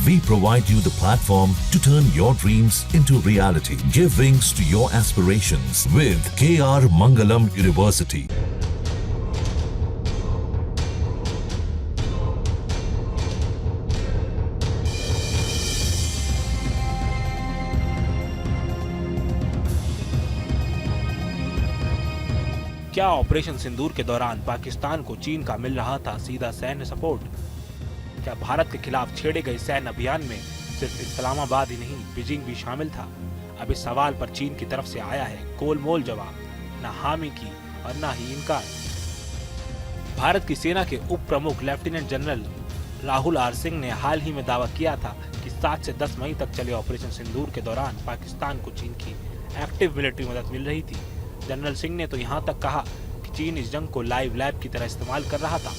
We provide you the platform to turn your dreams into reality. Give wings to your aspirations with KR Mangalam University. क्या operation सिंदूर के दौरान पाकिस्तान को चीन का मिल रहा था सीधा सैन्य सपोर्ट? क्या भारत के खिलाफ छेड़े गए सैन्य अभियान में सिर्फ इस्लामाबाद ही नहीं, बीजिंग भी शामिल था? अब इस सवाल पर चीन की तरफ से आया है गोलमोल जवाब, न हामी की और न ही इनकार। भारत की सेना के उप प्रमुख lieutenant general Rahul R Singh ने हाल ही में दावा किया था कि 7 से 10 मई तक चले ऑपरेशन सिंदूर के दौरान पाकिस्तान को चीन की एक्टिव मिलिट्री मदद मिल रही थी। जनरल सिंह ने तो यहाँ तक कहा कि चीन इस जंग को लाइव लैब की तरह इस्तेमाल कर रहा था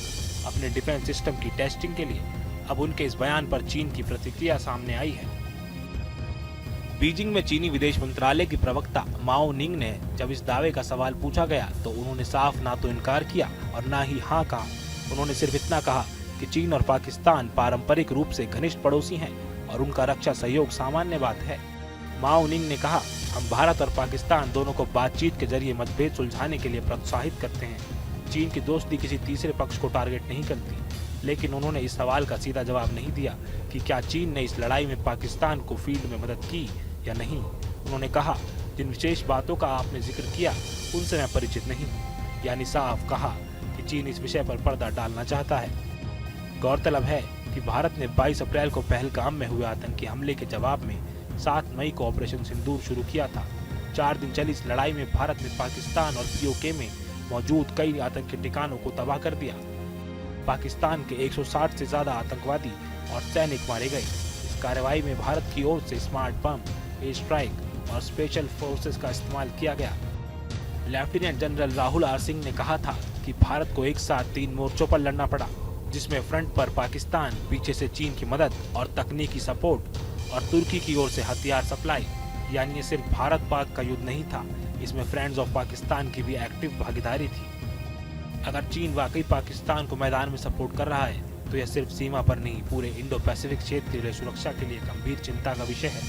अपने डिफेंस सिस्टम की टेस्टिंग के लिए। अब उनके इस बयान पर चीन की प्रतिक्रिया सामने आई है। बीजिंग में चीनी विदेश मंत्रालय की प्रवक्ता माओ निंग ने जब इस दावे का सवाल पूछा गया तो उन्होंने साफ ना तो इनकार किया और ना ही हाँ कहा। उन्होंने सिर्फ इतना कहा कि चीन और पाकिस्तान पारंपरिक रूप से घनिष्ठ पड़ोसी हैं और उनका रक्षा सहयोग सामान्य बात है। माओ निंग ने कहा, हम भारत और पाकिस्तान दोनों को बातचीत के जरिए मतभेद सुलझाने के लिए प्रोत्साहित करते हैं। चीन की दोस्ती किसी तीसरे पक्ष को टारगेट नहीं करती। लेकिन उन्होंने इस सवाल का सीधा जवाब नहीं दिया कि क्या चीन ने इस लड़ाई में पाकिस्तान को फील्ड में मदद की या नहीं। उन्होंने कहा, जिन विशेष बातों का आपने जिक्र किया उनसे मैं परिचित नहीं हूँ, यानी साफ कहा कि चीन इस विषय पर पर्दा डालना चाहता है। गौरतलब है कि भारत ने 22 अप्रैल को पहलगाम में हुए आतंकी हमले के जवाब में 7 मई को ऑपरेशन सिंदूर शुरू किया था। 4 दिन चली इस लड़ाई में भारत ने पाकिस्तान और पीओके में मौजूद कई आतंकी ठिकानों को तबाह कर दिया। पाकिस्तान के 160 से ज्यादा आतंकवादी और सैनिक मारे गए। इस कार्रवाई में भारत की ओर से स्मार्ट बम, एयर स्ट्राइक और स्पेशल फोर्सेस का इस्तेमाल किया गया। Lieutenant general Rahul R Singh ने कहा था कि भारत को एक साथ 3 मोर्चों पर लड़ना पड़ा, जिसमें फ्रंट पर पाकिस्तान, पीछे से चीन की मदद और तकनीकी सपोर्ट और तुर्की की ओर से हथियार सप्लाई। यानी ये सिर्फ भारत पाक का युद्ध नहीं था, इसमें फ्रेंड्स ऑफ पाकिस्तान की भी एक्टिव भागीदारी थी। अगर चीन वाकई पाकिस्तान को मैदान में सपोर्ट कर रहा है तो यह सिर्फ सीमा पर नहीं, पूरे इंडो पैसिफिक क्षेत्र की सुरक्षा के लिए गंभीर चिंता का विषय है।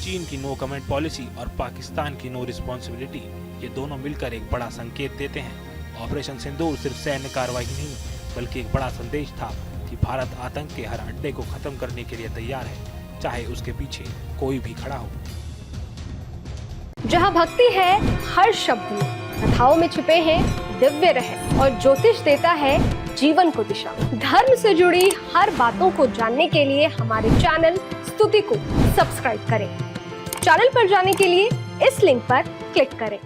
चीन की नो कमेंट पॉलिसी और पाकिस्तान की नो रिस्पॉन्सिबिलिटी, ये दोनों मिलकर एक बड़ा संकेत देते हैं। ऑपरेशन सिंदूर सिर्फ सैन्य कार्रवाई नहीं बल्कि एक बड़ा संदेश था कि भारत आतंक के हर अड्डे को खत्म करने के लिए तैयार है, चाहे उसके पीछे कोई भी खड़ा हो। जहाँ भक्ति है हर शब्द में, कथाओं में छुपे हैं दिव्य रहस्य और ज्योतिष देता है जीवन को दिशा। धर्म से जुड़ी हर बातों को जानने के लिए हमारे चैनल स्तुति को सब्सक्राइब करें। चैनल पर जाने के लिए इस लिंक पर क्लिक करें।